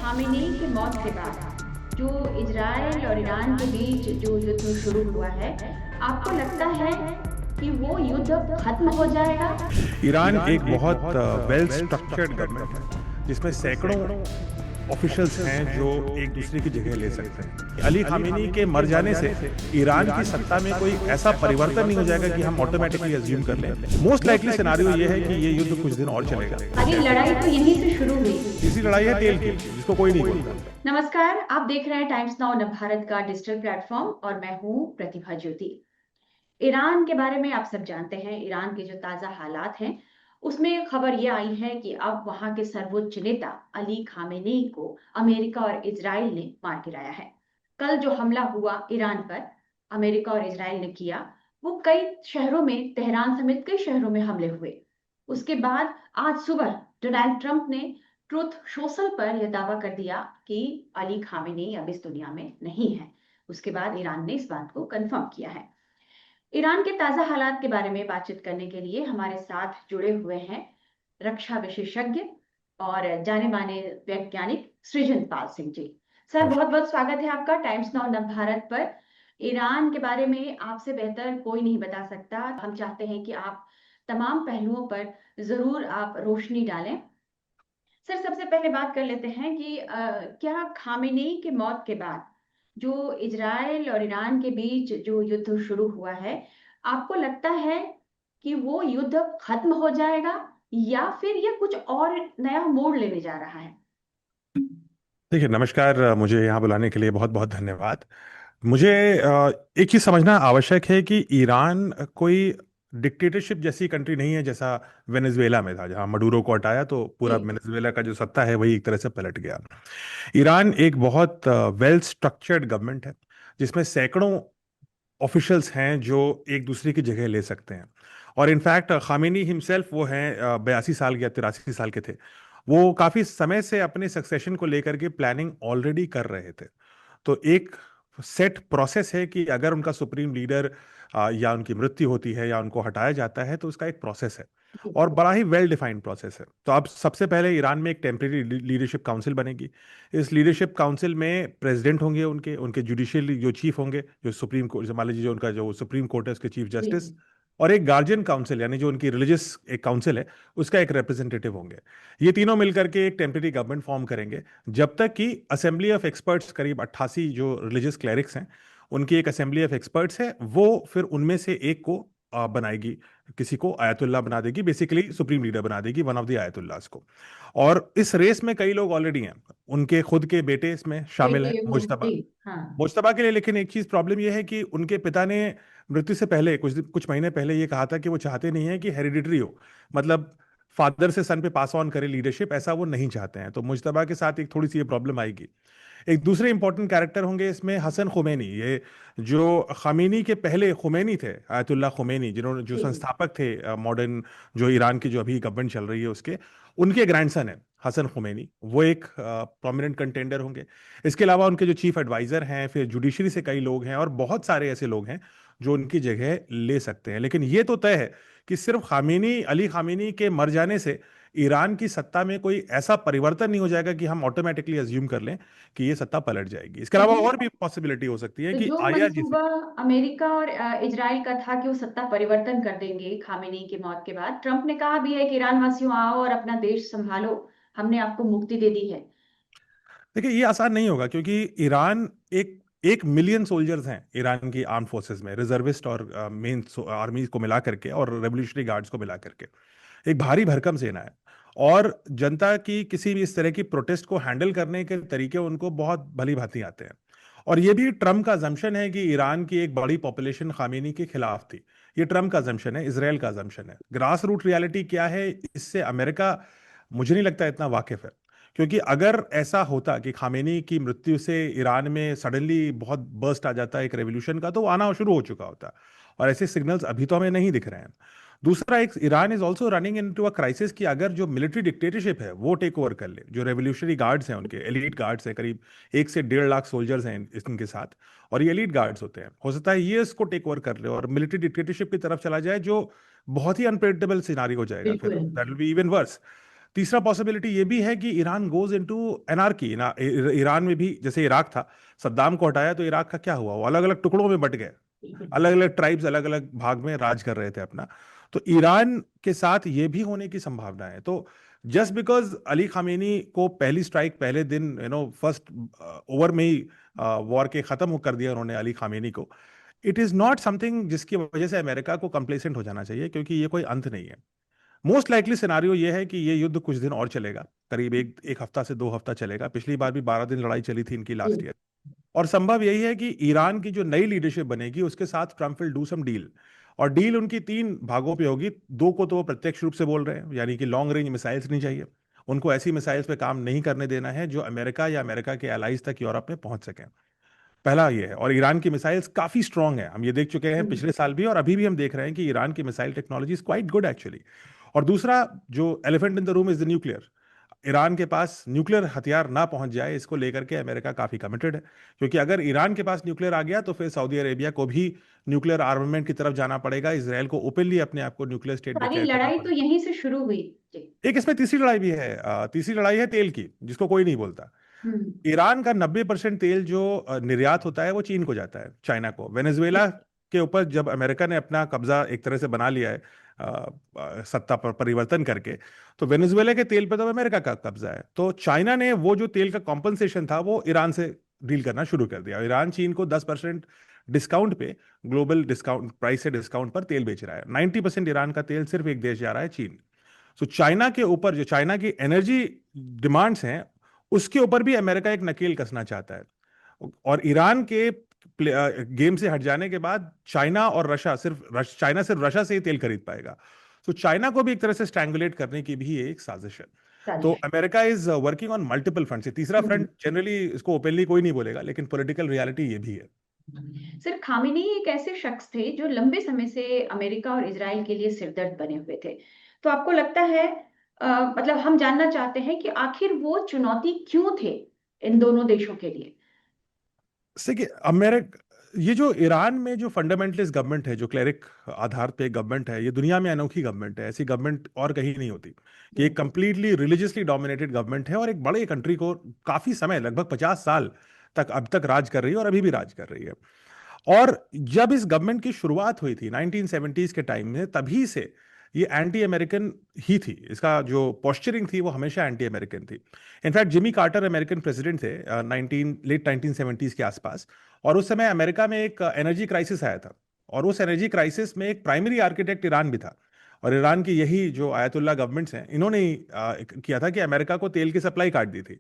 Khamenei की मौत के बाद जो इजराइल और ईरान के बीच जो युद्ध शुरू हुआ है, आपको लगता है कि वो युद्ध अब खत्म हो जाएगा? ईरान एक बहुत वेल स्ट्रक्चर्ड गवर्नमेंट है जिसमें सैकड़ों ऑफिशियल्स हैं जो एक दूसरे की जगह ले सकते हैं। अली खामेनी के मर जाने से ईरान की सत्ता में कोई ऐसा परिवर्तन नहीं हो जाएगा कि हम ऑटोमेटिकली अज्यूम कर लें। मोस्ट लाइकली सिनारियो ये है कि ये युद्ध कुछ दिन और चलेगा। अरे लड़ाई तो यहीं से शुरू हुई। तीसरी लड़ाई है तेल की, जिसको कोई नहीं बोलता। नमस्कार, आप देख रहे हैं टाइम्स नाउ नव भारत का डिजिटल प्लेटफॉर्म और मैं हूं प्रतिभा ज्योति। ईरान के बारे में आप सब जानते हैं। ईरान के जो ताजा हालात हैं उसमें खबर ये आई है कि अब वहां के सर्वोच्च नेता अली खामेनेई को अमेरिका और इजराइल ने मार गिराया है। कल जो हमला हुआ ईरान पर, अमेरिका और इजराइल ने किया, वो कई शहरों में, तेहरान समेत कई शहरों में हमले हुए। उसके बाद आज सुबह डोनाल्ड ट्रंप ने ट्रुथ सोशल पर यह दावा कर दिया कि अली खामेनेई अब इस दुनिया में नहीं है। उसके बाद ईरान ने इस बात को कंफर्म किया है। ईरान के ताजा हालात के बारे में बातचीत करने के लिए हमारे साथ जुड़े हुए हैं रक्षा विशेषज्ञ और जाने माने वैज्ञानिक सृजन पाल सिंह जी। सर, बहुत बहुत स्वागत है आपका टाइम्स नाउ नव भारत पर। ईरान के बारे में आपसे बेहतर कोई नहीं बता सकता। हम चाहते हैं कि आप तमाम पहलुओं पर जरूर आप रोशनी डालें। सर, सबसे पहले बात कर लेते हैं कि क्या खामेनेई के मौत के बाद जो इजराइल और ईरान के बीच जो युद्ध शुरू हुआ है, आपको लगता है कि वो युद्ध अब खत्म हो जाएगा या फिर ये कुछ और नया मोड़ लेने जा रहा है? देखिए, नमस्कार। मुझे यहाँ बुलाने के लिए बहुत बहुत धन्यवाद। मुझे एक चीज़ समझना आवश्यक है कि ईरान कोई डिक्टेटरशिप जैसी कंट्री नहीं है जैसा वेनेजुएला में था, जहाँ मडूरो को हटाया तो पूरा जी। वेनेजुएला का जो सत्ता है वही एक तरह से पलट गया। ईरान एक बहुत वेल स्ट्रक्चर्ड गवर्नमेंट है जिसमें सैकड़ों ऑफिशियल्स हैं जो एक दूसरे की जगह ले सकते हैं। और इनफैक्ट खामेनी हिमसेल्फ वो हैं 82 साल या 83 साल के थे। वो काफ़ी समय से अपने सक्सेशन को लेकर के प्लानिंग ऑलरेडी कर रहे थे। तो एक सेट प्रोसेस है कि अगर उनका सुप्रीम लीडर या उनकी मृत्यु होती है या उनको हटाया जाता है तो उसका एक प्रोसेस है जी। और बड़ा ही वेल डिफाइंड प्रोसेस है। तो अब सबसे पहले ईरान में एक टेम्परेरी लीडरशिप काउंसिल बनेगी। इस लीडरशिप काउंसिल में प्रेसिडेंट होंगे, उनके उनके जुडिशियल जो चीफ होंगे, जो सुप्रीम कोर्ट मान लीजिए जो उनका जो सुप्रीम कोर्ट है उसके चीफ जी। जस्टिस, और एक गार्जियन काउंसिल यानी जो उनकी रिलीजियस एक काउंसिल है उसका एक रिप्रेजेंटेटिव होंगे। ये तीनों मिलकर के एक टेम्परेरी गवर्नमेंट फॉर्म करेंगे जब तक कि असेंबली ऑफ एक्सपर्ट्स, करीब 88 जो रिलीजियस क्लरिक्स हैं, उनकी एक असेंबली ऑफ एक्सपर्ट्स है, वो फिर उनमें से एक को बनाएगी, किसी को आयतुल्ला बना देगी, बेसिकली सुप्रीम लीडर बना देगी, वन ऑफ द आयतुल्लास को। और इस रेस में कई लोग ऑलरेडी हैं, उनके खुद के बेटे इसमें शामिल हैं, बेटे वो, मुज्तबा। जी। हाँ। मुज्तबा के लिए लेकिन एक चीज प्रॉब्लम यह है कि उनके पिता ने मृत्यु से पहले कुछ महीने पहले ये कहा था कि वो चाहते नहीं है कि हेरिडिटरी हो, मतलब फादर से सन पे पास ऑन करे लीडरशिप, ऐसा वो नहीं चाहते हैं। तो मुज्तबा के साथ एक थोड़ी सी ये प्रॉब्लम आएगी। एक दूसरे इंपॉर्टेंट कैरेक्टर होंगे इसमें हसन खुमैनी, ये जो खामेनी के पहले खुमैनी थे, आयतुल्ला खुमैनी, जिन्होंने जो जी। संस्थापक थे मॉडर्न जो ईरान की जो अभी गवर्नमेंट चल रही है उसके, उनके ग्रैंडसन है हसन खुमैनी। वो एक प्रोमिनेंट कंटेंडर होंगे। इसके अलावा उनके जो चीफ एडवाइजर हैं, फिर जुडिशरी से कई लोग हैं और बहुत सारे ऐसे लोग हैं जो उनकी जगह ले सकते हैं। लेकिन ये तो तय है कि सिर्फ खामेनी, अली खामेनी के मर जाने से ईरान की सत्ता में कोई ऐसा परिवर्तन नहीं हो जाएगा कि हम ऑटोमेटिकली अज्यूम कर लें कि ये सत्ता पलट जाएगी। इसके तो अलावा जो और भी पॉसिबिलिटी हो सकती है तो कि जो आईआरजीसी। मंसूबा अमेरिका और इजराइल का था कि वो सत्ता परिवर्तन कर देंगे खामेनेई की मौत के बाद, ट्रंप ने कहा भी है कि ईरान वासियों आओ और अपना देश संभालो, हमने आपको मुक्ति दे दी है। देखिए, ये आसान नहीं होगा क्योंकि ईरान एक 1 मिलियन सोल्जर्स हैं ईरान की आर्म फोर्सेस में, रिजर्विस्ट और मेन आर्मी को मिला करके और रेवोल्यूशनरी गार्ड्स को मिला करके एक भारी भरकम सेना है। और जनता की किसी भी इस तरह की प्रोटेस्ट को हैंडल करने के तरीके उनको बहुत भली भांति आते हैं। और ये भी ट्रम्प का जम्पशन है कि ईरान की एक बड़ी पॉपुलेशन खामेनी के खिलाफ थी। ये ट्रम्प का जम्पशन है, इसराइल का जम्पशन है। ग्रास रूट रियलिटी क्या है, इससे अमेरिका मुझे नहीं लगता इतना वाकिफ है। क्योंकि अगर ऐसा होता कि खामेनी की मृत्यु से ईरान में सडनली बहुत बर्स्ट आ जाता है एक रेवोल्यूशन का, तो वो आना शुरू हो चुका होता। और ऐसे सिग्नल्स अभी तो हमें नहीं दिख रहे हैं। दूसरा, एक Iran is also running into a crisis कि अगर जो मिलिट्री डिक्टेटरशिप है वो टेक ओवर कर ले, जो रेवोल्यूशनरी गार्ड्स हैं, उनके एलीट गार्ड्स हैं, करीब 1 से 1.5 लाख सोल्जर्स हैं इनके साथ, और ये एलीट गार्ड्स होते हैं, हो सकता है ये इसको टेक ओवर कर ले और मिलिट्री डिक्टेटरशिप की तरफ चला जाए, जो बहुत ही अनप्रेडिक्टेबल सिनारी हो जाएगा, फिर बिल्कुल। That will be even worse. तीसरा पॉसिबिलिटी ये भी है कि Iran goes into anarchy. Iran में भी जैसे इराक था, सद्दाम को हटाया तो इराक का क्या हुआ, वो अलग अलग टुकड़ों में बट गए, अलग अलग ट्राइब्स अलग अलग भाग में राज कर रहे थे अपना। तो ईरान के साथ ये भी होने की संभावना है। तो जस्ट बिकॉज अली खामेनी को पहली स्ट्राइक पहले दिन फर्स्ट ओवर में ही वॉर के खत्म कर दिया उन्होंने अली खामेनी को, इट इज नॉट समथिंग जिसकी वजह से अमेरिका को कंप्लेसेंट हो जाना चाहिए, क्योंकि ये कोई अंत नहीं है। मोस्ट लाइकली सिनारियो ये है कि ये युद्ध कुछ दिन और चलेगा, करीब एक एक हफ्ता से 2 हफ्ता चलेगा। पिछली बार भी 12 दिन लड़ाई चली थी इनकी लास्ट ईयर। और संभव यही है कि ईरान की जो नई लीडरशिप बनेगी उसके साथ Trump will do some deal. और डील उनकी 3 भागों पे होगी। दो को तो वो प्रत्यक्ष रूप से बोल रहे हैं, यानी कि लॉन्ग रेंज मिसाइल्स नहीं चाहिए उनको, ऐसी मिसाइल्स पे काम नहीं करने देना है जो अमेरिका या अमेरिका के एलाइज तक यूरोप में पहुंच सकें। पहला ये है। और ईरान की मिसाइल्स काफी स्ट्रांग है, हम ये देख चुके हैं पिछले साल भी और अभी भी हम देख रहे हैं कि ईरान की missile technology is quite good actually. और दूसरा जो elephant in the room is the nuclear. Iran के पास न्यूक्लियर हथियार ना पहुंच जाए, इसको लेकर के अमेरिका काफी कमिटेड है। क्योंकि अगर ईरान के पास न्यूक्लियर आ गया तो फिर सऊदी अरेबिया को भी न्यूक्लियर आर्मामेंट की तरफ जाना पड़ेगा, इसराइल को ओपनली अपने आप को न्यूक्लियर स्टेट सारी डिक्लेयर करना लड़ाई तो पड़ेगा। यहीं से शुरू हुई। जी। एक इसमें तीसरी लड़ाई भी है। तीसरी लड़ाई है तेल की, जिसको कोई नहीं बोलता। हम्म। ईरान का 90% तेल जो निर्यात होता है वो चीन को जाता है, चाइना को। वेनेजुएला के ऊपर जब अमेरिका ने अपना कब्जा एक तरह से बना लिया है, सत्ता पर परिवर्तन करके, तो वेनेजुएला के तेल पे तो अमेरिका का कब्जा है। तो चाइना ने वो जो तेल का कॉम्पनसेशन था वो ईरान से डील करना शुरू कर दिया। ईरान चीन को 10% डिस्काउंट पे, ग्लोबल डिस्काउंट प्राइस से डिस्काउंट पर तेल बेच रहा है। 90% ईरान का तेल सिर्फ एक देश जा रहा है, चीन। तो चाइना के ऊपर जो चाइना की एनर्जी डिमांड्स हैं उसके ऊपर भी अमेरिका एक नकेल कसना चाहता है। और ईरान के गेम से हट जाने के बाद चाइना और रशिया चाइना सिर्फ रशिया से ही तेल खरीद पाएगा। तो चाइना को भी एक तरह से स्ट्रैंगुलेट करने की भी एक साजिश है। तो साजिश। America is working on multiple front. से तीसरा हम्म। फ्रंट जनरली इसको ओपनली कोई नहीं बोलेगा, लेकिन पॉलिटिकल रियलिटी ये भी है। सर, खामेनी एक ऐसे शख्स थे जो लंबे समय से अमेरिका और इजराइल के लिए सिरदर्द बने हुए थे। तो आपको लगता है, मतलब हम जानना चाहते हैं कि आखिर वो चुनौती क्यों थे इन दोनों देशों के लिए। देखिए, अमेरिका, ये जो ईरान में जो फंडामेंटलिस्ट गवर्नमेंट है, जो क्लेरिक आधार पे गवर्नमेंट है, ये दुनिया में अनोखी गवर्नमेंट है। ऐसी गवर्नमेंट और कहीं नहीं होती कि एक कंप्लीटली रिलीजियसली डोमिनेटेड गवर्नमेंट है और एक बड़े कंट्री को काफी समय, लगभग 50 साल तक अब तक राज कर रही है और अभी भी राज कर रही है। और जब इस गवर्नमेंट की शुरुआत हुई थी 1970s के टाइम में, तभी से ये एंटी अमेरिकन ही थी। इसका जो पोस्चरिंग थी वो हमेशा एंटी अमेरिकन थी। In fact Jimmy Carter American president थे लेट 1970s के आसपास। और उस समय अमेरिका में एक एनर्जी क्राइसिस आया था। और उस एनर्जी क्राइसिस में एक प्राइमरी आर्किटेक्ट ईरान भी था। और ईरान की यही जो आयतुल्ला गवर्नमेंट्स हैं, इन्होंने ही किया था कि अमेरिका को तेल की सप्लाई काट दी थी।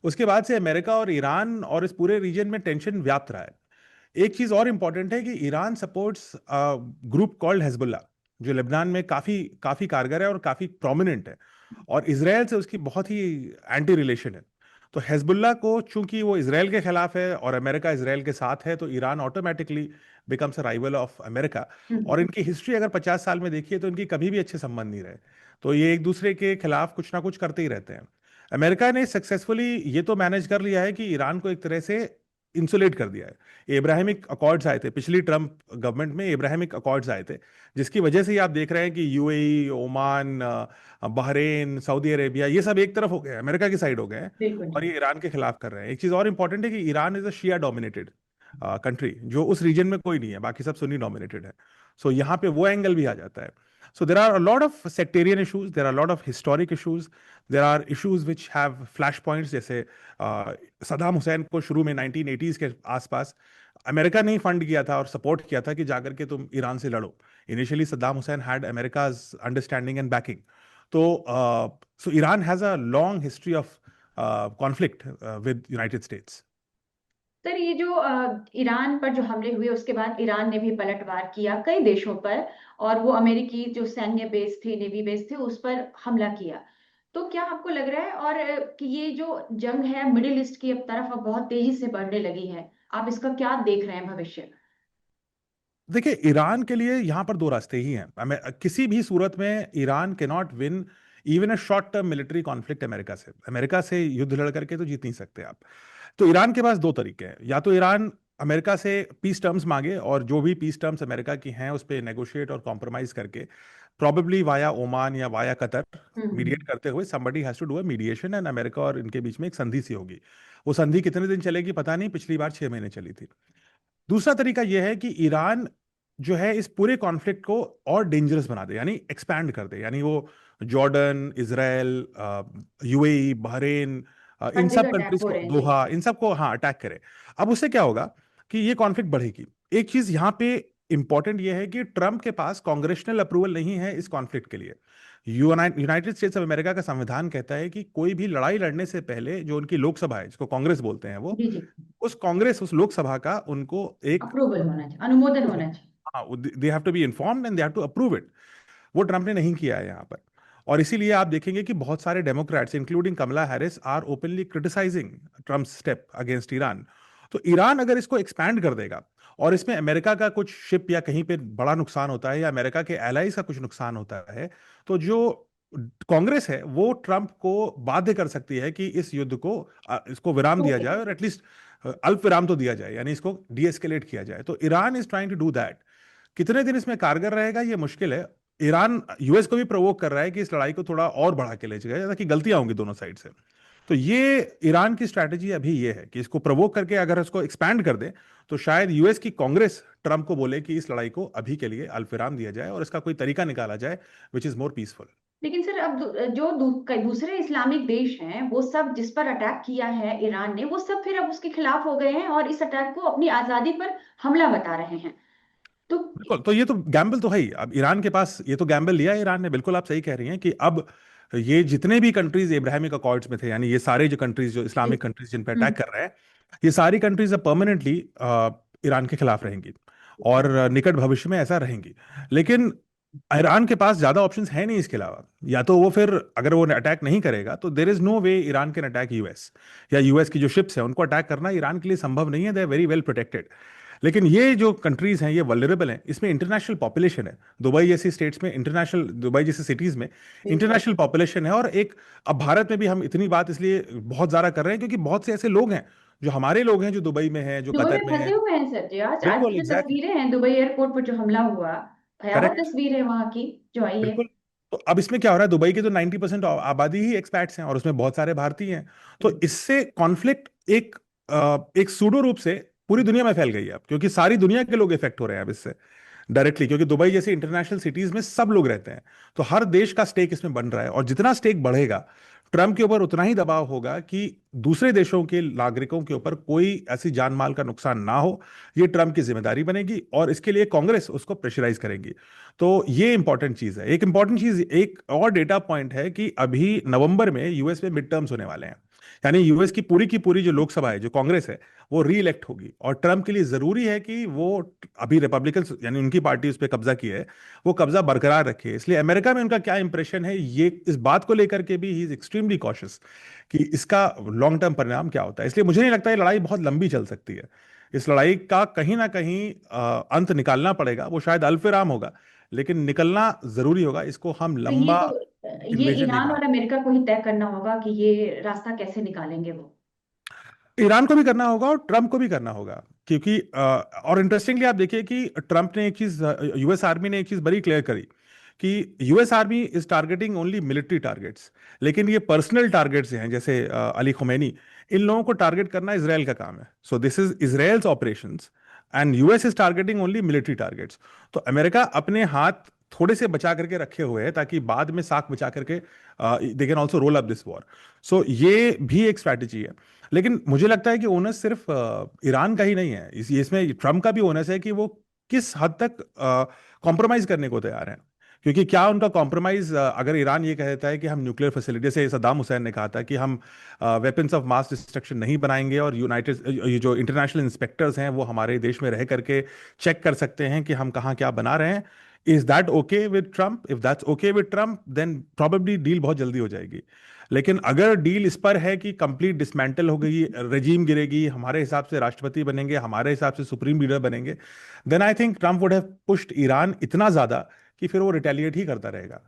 उसके बाद से अमेरिका और ईरान और इस पूरे रीजन में टेंशन व्याप्त रहा है। एक चीज और इंपॉर्टेंट है कि Iran supports group called Hezbollah, जो लेबनान में काफी काफी कारगर है और काफी प्रोमिनेंट है। और इसराइल से उसकी बहुत ही एंटी रिलेशन है। तो हिजबुल्ला को चूंकि वो इसराइल के खिलाफ है और अमेरिका इसराइल के साथ है, तो Iran automatically becomes a rival of America. और इनकी हिस्ट्री अगर 50 साल में देखिए तो इनकी कभी भी अच्छे संबंध नहीं रहे। तो ये एक दूसरे के खिलाफ कुछ ना कुछ करते ही रहते हैं। अमेरिका ने सक्सेसफुली ये तो मैनेज कर लिया है कि ईरान को एक तरह से इंसुलेट कर दिया है। इब्राहिमिक अकॉर्ड्स आए थे पिछली ट्रम्प गवर्नमेंट में, इब्राहिमिक अकॉर्ड्स आए थे, जिसकी वजह से ही आप देख रहे हैं कि UAE, Oman, Bahrain, Saudi Arabia, ये सब एक तरफ हो गए, अमेरिका की साइड हो गए हैं बिल्कुल। और ये ईरान के खिलाफ कर रहे हैं। एक चीज और इंपॉर्टेंट है कि Iran is a Shia dominated country, जो उस रीजन में कोई नहीं है, बाकी सब सुन्नी डोमिनेटेड है। सो यहाँ पे वो एंगल भी आ जाता है। So there are a lot of sectarian issues, there are a lot of historic issues, there are issues which have flashpoints, जैसे सद्दाम हुसैन को शुरू में 1980s के आसपास अमेरिका ने ही फंड किया था और सपोर्ट किया था कि जाकर के तुम ईरान से लड़ो। Initially Saddam Hussein had America's understanding and backing. तो so Iran has a long history of conflict with United States. Sir, ये जो ईरान पर जो हमले हुए उसके बाद ईरान ने भी पलटवार किया कई देशों पर, और वो अमेरिकी जो सैन्य बेस थे, नेवी बेस थे, उस पर हमला किया। तो क्या आपको लग रहा है और कि ये जो जंग है मिडिल ईस्ट की अब तरफ अब बहुत तेजी से बढ़ने लगी है, आप इसका क्या देख रहे हैं भविष्य। देखिए, ईरान के लिए यहां पर दो रास्ते ही हैं। किसी भी सूरत में ईरान के not win even a short term military conflict America से युद्ध लड़ करके तो जीत नहीं सकते आप। तो ईरान के पास दो तरीके हैं। या तो ईरान अमेरिका से पीस टर्म्स मांगे और जो भी पीस टर्म्स अमेरिका की हैं उस पर नेगोशिएट और कॉम्प्रोमाइज करके probably वाया ओमान या वाया कतर हम्म। मीडिएट करते हुए somebody has to do a mediation and America और इनके बीच में एक संधि सी होगी। वो संधि कितने दिन चलेगी पता नहीं, पिछली बार 6 महीने चली थी। दूसरा तरीका यह है कि ईरान जो है इस पूरे कॉन्फ्लिक्ट को और डेंजरस बना दे, यानी एक्सपैंड कर दे, यानी वो जॉर्डन, इजराइल, यूएई, बहरीन, हर इन सब जगह अटैक कंट्रीज हो को, रहे हैं जी। दोहा, इन सबको हाँ अटैक करे। अब उससे क्या होगा कि ये कॉन्फ्लिक्ट बढ़ेगी। एक चीज यहाँ पे इंपॉर्टेंट ये है कि ट्रंप के पास कांग्रेशनल अप्रूवल नहीं है इस कॉन्फ्लिक्ट के लिए। यूनाइटेड स्टेट्स ऑफ अमेरिका का संविधान कहता है कि कोई भी लड़ाई लड़ने से पहले जो उनकी लोकसभा है, जिसको कांग्रेस बोलते हैं, वो जी जी। उस कांग्रेस, उस लोकसभा का उनको एक, अप्रूवल होना चाहिए, अनुमोदन होना चाहिए। हाँ, they have to be informed and they have to approve it. वो ट्रंप ने नहीं किया है यहाँ पर। और इसीलिए आप देखेंगे कि बहुत सारे Democrats including Kamala Harris are openly criticising Trump step against Iran. तो ईरान अगर इसको एक्सपैंड कर देगा और इसमें अमेरिका का कुछ शिप या कहीं पे बड़ा नुकसान होता है या अमेरिका के एलाइज का कुछ नुकसान होता है, तो जो कांग्रेस है वो ट्रंप को बाध्य कर सकती है कि इस युद्ध को, इसको विराम दिया ओके। जाए, और एटलीस्ट अल्प विराम तो दिया जाए, यानी इसको डीएस्केलेट किया जाए। तो Iran is trying to do that. कितने दिन इसमें कारगर रहेगा ये मुश्किल है। ईरान यूएस को भी प्रोवोक कर रहा है कि इस लड़ाई को थोड़ा और बढ़ा के ले जाए, ताकि गलतियां होंगी दोनों साइड से। तो ये ईरान की स्ट्रैटेजी अभी ये है कि इसको प्रोवोक करके अगर इसको एक्सपैंड कर दे, तो शायद यूएस की कांग्रेस ट्रंप को बोले कि इस लड़ाई को अभी के लिए अल्पविराम दिया जाए और इसका कोई तरीका निकाला जाए विच इज मोर पीसफुल। लेकिन सर अब कई दूसरे इस्लामिक देश हैं, वो सब जिस पर अटैक किया है ईरान ने, वो सब फिर अब उसके खिलाफ हो गए हैं और इस अटैक को अपनी आजादी पर हमला बता रहे हैं। तो बिल्कुल, तो ये तो गैम्बल तो है ही। अब ईरान के पास ये तो गैम्बल लिया है ईरान ने, बिल्कुल आप सही कह रही हैं कि अब ये जितने भी कंट्रीज इब्राहिमिक अकॉर्ड्स में थे, यानी ये सारे जो कंट्रीज, जो जी। इस्लामिक कंट्रीज जिन पे हम्म। अटैक कर रहे हैं, ये सारी कंट्रीज अब परमानेंटली ईरान के खिलाफ रहेंगी और निकट भविष्य में ऐसा रहेंगी। लेकिन ईरान के पास ज्यादा ऑप्शंस है नहीं इसके अलावा। या तो वो फिर, अगर वो अटैक नहीं करेगा तो there is no way Iran can attack US, या यूएस की जो शिप्स है उनको अटैक करना ईरान के लिए संभव नहीं है। They are very well protected. लेकिन ये जो कंट्रीज हैं ये वल्नरेबल हैं, इसमें इंटरनेशनल पॉपुलेशन है। दुबई जैसी स्टेट्स में, इंटरनेशनल, दुबई जैसी सिटीज में बिल्कुल। इंटरनेशनल पॉपुलेशन है। और एक, अब भारत में भी हम इतनी बात इसलिए बहुत ज्यादा कर रहे हैं क्योंकि बहुत से ऐसे लोग हैं जो हमारे लोग हैं, जो दुबई में हैं, जो दुबई कतर में में फंसे हैं। हुए हैं सर जी। आज आज की बिल्कुल, जो एग्जैक्टली, तस्वीरें हैं दुबई एयरपोर्ट पर जो हमला हुआ, भयावह करेक्ट, तस्वीर है वहां की जो आई है। बिल्कुल। तो अब इसमें क्या हो रहा है, दुबई की तो 90% आबादी ही एक्सपैट्स हैं और उसमें बहुत सारे भारतीय हैं। तो इससे कॉन्फ्लिक्ट एक सूडो रूप से पूरी दुनिया में फैल गई है अब, क्योंकि सारी दुनिया के लोग इफेक्ट हो रहे हैं अब इससे डायरेक्टली, क्योंकि दुबई जैसी इंटरनेशनल सिटीज में सब लोग रहते हैं। तो हर देश का स्टेक इसमें बन रहा है, और जितना स्टेक बढ़ेगा ट्रंप के ऊपर उतना ही दबाव होगा कि दूसरे देशों के नागरिकों के ऊपर कोई ऐसी जान माल का नुकसान ना हो। ये ट्रंप की जिम्मेदारी बनेगी और इसके लिए कांग्रेस उसको प्रेशराइज करेगी। तो ये इंपॉर्टेंट चीज है। एक इंपॉर्टेंट चीज, एक और डेटा पॉइंट है कि अभी नवंबर में यूएस में मिड टर्म्स होने वाले हैं। यानी यूएस की पूरी जो लोकसभा है, जो कांग्रेस है, वो री इलेक्ट होगी। और ट्रंप के लिए जरूरी है कि वो, अभी रिपब्लिकन यानी उनकी पार्टी उस पर कब्जा की है, वो कब्जा बरकरार रखे। इसलिए अमेरिका में उनका क्या इंप्रेशन है, ये इस बात को लेकर के भी ही इज एक्सट्रीमली कॉशियस कि इसका लॉन्ग टर्म परिणाम क्या होता है। इसलिए मुझे नहीं लगता ये लड़ाई बहुत लंबी चल सकती है। इस लड़ाई का कहीं ना कहीं अंत निकालना पड़ेगा। वो शायद अल्पविराम होगा, लेकिन निकलना जरूरी होगा। इसको हम तो ये लंबा तो ये इन्वेजन नहीं ईरान बना और अमेरिका को ही तय करना होगा कि ये रास्ता कैसे निकालेंगे वो। ईरान को भी करना होगा और ट्रंप को भी करना होगा, क्योंकि और इंटरेस्टिंगली आप देखिए कि ट्रंप ने एक चीज, यूएस आर्मी ने एक चीज बड़ी क्लियर करी कि US army is targeting only military targets, लेकिन ये पर्सनल टारगेट्स हैं, जैसे अली खुमैनी, इन लोगों को टारगेट करना इसराइल का काम है। So this is Israel's operations and US is targeting only military targets. तो अमेरिका अपने हाथ थोड़े से बचा करके रखे हुए हैं, ताकि बाद में साख बचा करके they can also roll up this war. So ये भी एक स्ट्रैटेजी है। लेकिन मुझे लगता है कि ओनस सिर्फ ईरान का ही नहीं है, इसमें ट्रम्प का भी ओनस है कि वो किस हद तक कॉम्प्रोमाइज करने को तैयार हैं। क्योंकि क्या उनका कॉम्प्रोमाइज, अगर ईरान ये कहता है कि हम न्यूक्लियर फैसिलिटी, जैसे सद्दाम हुसैन ने कहा था कि हम वेपन्स ऑफ मास डिस्ट्रक्शन नहीं बनाएंगे, और यूनाइटेड, ये जो इंटरनेशनल इंस्पेक्टर्स हैं वो हमारे देश में रह करके चेक कर सकते हैं कि हम कहाँ क्या बना रहे हैं। Is that okay with Trump? If that's okay with Trump, then probably deal बहुत जल्दी हो जाएगी। लेकिन अगर डील इस पर है कि कंप्लीट डिसमेंटल हो गई, रेजीम गिरेगी, हमारे हिसाब से राष्ट्रपति बनेंगे, हमारे हिसाब से सुप्रीम लीडर बनेंगे, then I think Trump would have pushed Iran इतना ज्यादा कि फिर वो रिटेलिएट ही करता रहेगा।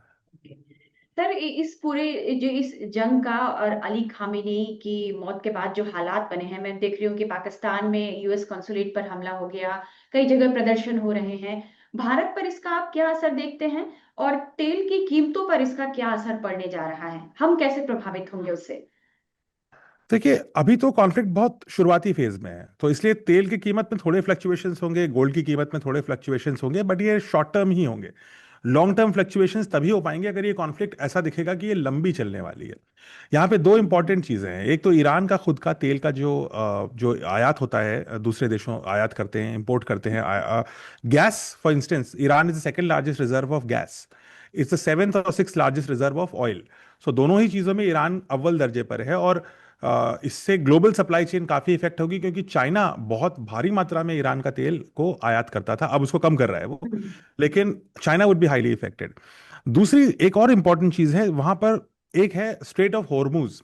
सर इस पूरे जो इस जंग का और अली खामेनी की मौत के बाद जो हालात बने हैं, मैं देख रही हूँ कि पाकिस्तान में यूएस कॉन्सुलेट पर हमला हो गया, कई जगह प्रदर्शन हो रहे हैं। भारत पर इसका आप क्या असर देखते हैं, और तेल की कीमतों पर इसका क्या असर पड़ने जा रहा है? हम कैसे प्रभावित होंगे उससे? देखिए, अभी तो कॉन्फ्लिक्ट बहुत शुरुआती फेज में है, तो इसलिए तेल की कीमत में थोड़े फ्लक्चुएशंस होंगे, गोल्ड की कीमत में थोड़े फ्लक्चुएशंस होंगे, बट ये शॉर्ट टर्म ही होंगे। लॉन्ग टर्म फ्लक्चुएशंस तभी हो पाएंगे अगर ये कॉन्फ्लिक्ट ऐसा दिखेगा कि ये लंबी चलने वाली है। यहाँ पे दो इंपॉर्टेंट चीजें हैं। एक तो ईरान का खुद का तेल का जो आयात होता है, दूसरे देशों आयात करते हैं, इंपोर्ट करते हैं। Gas for instance, Iran is the second largest reserve of gas. It's the seventh और six largest reserve of oil. So दोनों ही चीजों में ईरान अव्वल दर्जे पर है, और इससे ग्लोबल सप्लाई चेन काफी इफेक्ट होगी, क्योंकि चाइना बहुत भारी मात्रा में ईरान का तेल को आयात करता था, अब उसको कम कर रहा है वो, हम्म, लेकिन China would be highly affected. दूसरी एक और इंपॉर्टेंट चीज है वहां पर, एक है स्ट्रेट ऑफ हॉर्मूज।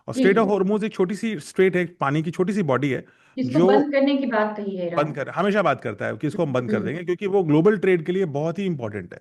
और जी, स्ट्रेट ऑफ हॉर्मूज एक छोटी सी स्ट्रेट है, पानी की छोटी सी बॉडी है, जिसको जो बंद करने की बात कही है ईरान बंद ने। कर हमेशा बात करता है कि इसको हम बंद कर हम्म, देंगे, क्योंकि वो ग्लोबल ट्रेड के लिए बहुत ही इंपॉर्टेंट है।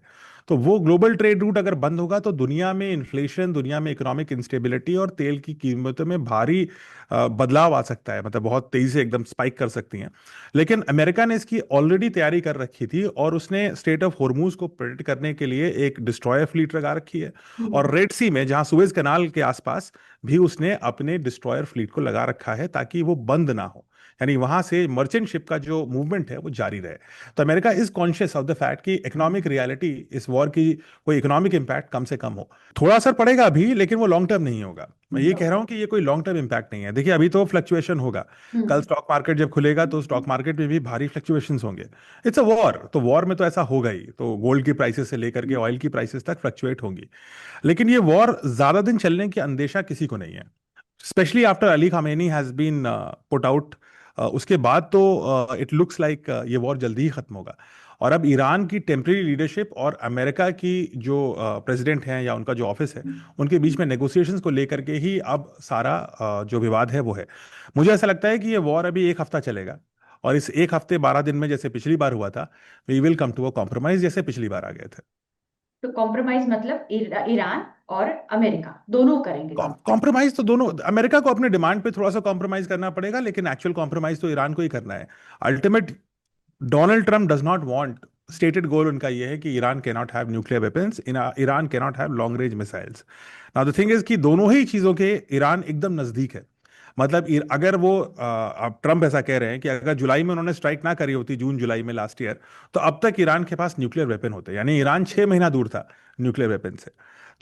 तो वो ग्लोबल ट्रेड रूट अगर बंद होगा तो दुनिया में इन्फ्लेशन, दुनिया में इकोनॉमिक इंस्टेबिलिटी और तेल की कीमतों में भारी बदलाव आ सकता है, मतलब बहुत तेजी से एकदम स्पाइक कर सकती हैं। लेकिन अमेरिका ने इसकी ऑलरेडी तैयारी कर रखी थी, और उसने स्टेट ऑफ हॉर्मूज को प्रोटेक्ट करने के लिए एक डिस्ट्रॉयर फ्लीट लगा रखी है। और हम्म, रेड सी में, जहां सुएज कनाल के आसपास भी उसने अपने डिस्ट्रॉयर फ्लीट को लगा रखा है, ताकि वो बंद ना हो, यानी वहां से मर्चेंट शिप का जो मूवमेंट है वो जारी रहे। तो America is conscious of the fact कि इकोनॉमिक रियलिटी, इस वॉर की कोई इकोनॉमिक इंपैक्ट कम से कम हो। थोड़ा असर पड़ेगा अभी, लेकिन वो लॉन्ग टर्म नहीं होगा। मैं ये कह रहा हूं कि ये कोई लॉन्ग टर्म इंपैक्ट नहीं है। देखिए, अभी तो फ्लक्चुएशन होगा, कल हम्म, स्टॉक मार्केट जब खुलेगा तो स्टॉक मार्केट में भी भारी फ्लक्चुएशंस होंगे। इट्स अ वॉर, तो वॉर में तो ऐसा होगा ही, तो गोल्ड की प्राइसेस से लेकर के ऑयल की प्राइसेस तक फ्लक्चुएट होंगी। लेकिन ये वॉर ज्यादा दिन चलने की अंदेशा किसी को नहीं है, specially after Ali Khamenei has been put out. उसके बाद तो इट लुक्स लाइक ये वॉर जल्दी ही खत्म होगा। और अब ईरान की टेम्परेरी लीडरशिप और अमेरिका की जो प्रेसिडेंट हैं या उनका जो ऑफिस है, उनके बीच में नेगोशिएशंस को लेकर के ही अब सारा जो विवाद है वो है। मुझे ऐसा लगता है कि ये वॉर अभी एक हफ्ता चलेगा, और इस एक हफ्ते 12 दिन में, जैसे पिछली बार हुआ था, we will come to a compromise, जैसे पिछली बार आ गए थे। तो कॉम्प्रोमाइज मतलब ईरान और अमेरिका दोनों करेंगे कॉम्प्रोमाइज? कॉम्प्रोमाइज तो दोनों, अमेरिका को अपने डिमांड पे थोड़ा सा कॉम्प्रोमाइज करना पड़ेगा, लेकिन एक्चुअल कॉम्प्रोमाइज तो ईरान को ही करना है। Ultimate, Donald Trump does not want, stated goal उनका ये है कि Iran cannot have nuclear weapons, Iran cannot have long range missiles. Now the thing is कि दोनों ही चीजों के ईरान एकदम नजदीक है। मतलब अगर वो अब ट्रम्प ऐसा कह रहे हैं कि अगर जुलाई में उन्होंने स्ट्राइक ना करी होती, जून जुलाई में लास्ट ईयर, तो अब तक ईरान के पास न्यूक्लियर वेपन होते, यानी ईरान 6 महीना दूर था न्यूक्लियर वेपन से।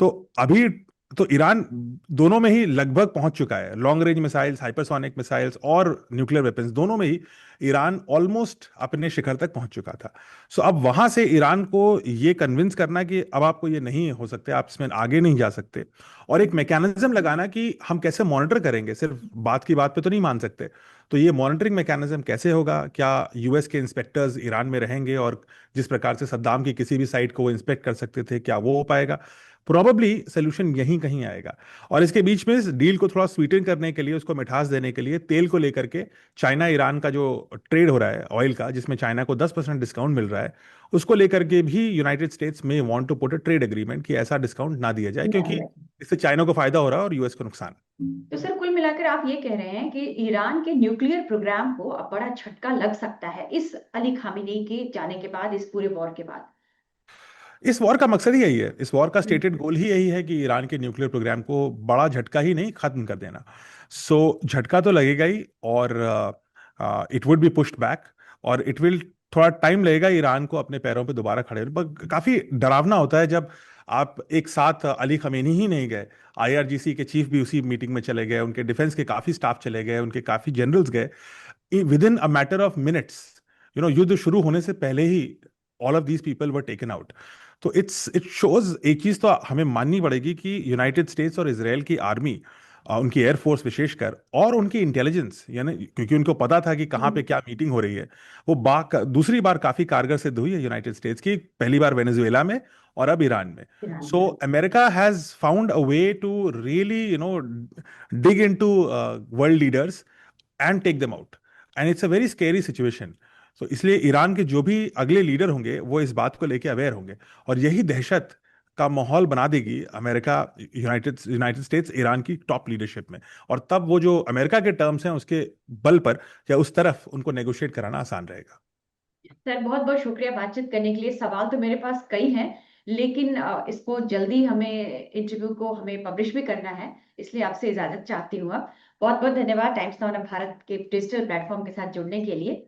तो अभी तो ईरान दोनों में ही लगभग पहुंच चुका है, long range missiles, hypersonic missiles और न्यूक्लियर वेपन्स, दोनों में ही ईरान ऑलमोस्ट अपने शिखर तक पहुंच चुका था। सो अब वहां से ईरान को ये कन्विंस करना कि अब आपको ये नहीं हो सकते, आप इसमें आगे नहीं जा सकते, और एक मैकेनिज्म लगाना कि हम कैसे मॉनिटर करेंगे, सिर्फ बात की बात पे तो नहीं मान सकते। तो ये मॉनिटरिंग मैकेनिज्म कैसे होगा, क्या यूएस के इंस्पेक्टर्स ईरान में रहेंगे, और जिस प्रकार से सद्दाम की किसी भी साइट को वो इंस्पेक्ट कर सकते थे, क्या वो हो पाएगा? प्रोबेबली सोल्यूशन यहीं कहीं आएगा। और इसके बीच में इस डील को थोड़ा स्वीटन करने के लिए, उसको मिठास देने के लिए, तेल को लेकर के चाइना ईरान का जो ट्रेड हो रहा है ऑयल का, जिसमें चाइना को 10% डिस्काउंट मिल रहा है, उसको लेकर के भी यूनाइटेड स्टेट्स में want to put a trade agreement कि ऐसा डिस्काउंट ना दिया जाए, क्योंकि इससे चाइना को फायदा हो रहा है और यूएस को नुकसान। तो सर, कुल मिलाकर आप ये कह रहे हैं कि ईरान के न्यूक्लियर प्रोग्राम को अब बड़ा झटका लग सकता है इस अली खामेनी के जाने के बाद, इस पूरे वॉर के बाद? इस वॉर का मकसद ही यही है, इस वॉर का हम्म, स्टेटेड गोल ही यही है कि ईरान के न्यूक्लियर प्रोग्राम को बड़ा झटका ही नहीं, खत्म कर देना। सो झटका तो लगेगा ही, और it would be pushed back, और इट विल, थोड़ा टाइम लगेगा ईरान को अपने पैरों पे दोबारा खड़े होने पर। काफी डरावना होता है जब आप एक साथ, अली खमेनी ही नहीं गए, आईआरजीसी के चीफ भी उसी मीटिंग में चले गए, उनके डिफेंस के काफी स्टाफ चले गए, उनके काफी जनरल्स गए, within a matter of minutes, युद्ध शुरू होने से पहले ही all of these people were taken out. तो इट शोज, एक चीज तो हमें माननी पड़ेगी कि यूनाइटेड स्टेट्स और इसराइल की आर्मी, उनकी एयरफोर्स विशेषकर, और उनकी इंटेलिजेंस, यानी क्योंकि उनको पता था कि कहाँ पे हम्म, क्या मीटिंग हो रही है, वो दूसरी बार काफी कारगर सिद्ध हुई है यूनाइटेड स्टेट्स की, पहली बार वेनेजुएला में और अब ईरान में। ईरान सो में। America has found a way to really dig into world leaders and take them out, and it's a very scary situation. So इसलिए ईरान के जो भी अगले लीडर होंगे वो इस बात को लेके अवेयर होंगे, और यही दहशत का माहौल बना देगी America, United United states Iran की टॉप लीडरशिप में। और तब वो जो अमेरिका के टर्म्स हैं उसके बल पर या उस तरफ उनको नेगोशिएट कराना आसान रहेगा। सर बहुत बहुत शुक्रिया बातचीत करने के लिए। सवाल तो मेरे पास कई हैं, लेकिन इसको जल्दी हमें इंटरव्यू को हमें पब्लिश भी करना है, इसलिए आपसे इजाजत चाहती हूँ अब। बहुत बहुत धन्यवाद टाइम्स नाउ भारत के डिजिटल प्लेटफॉर्म के साथ जुड़ने के लिए।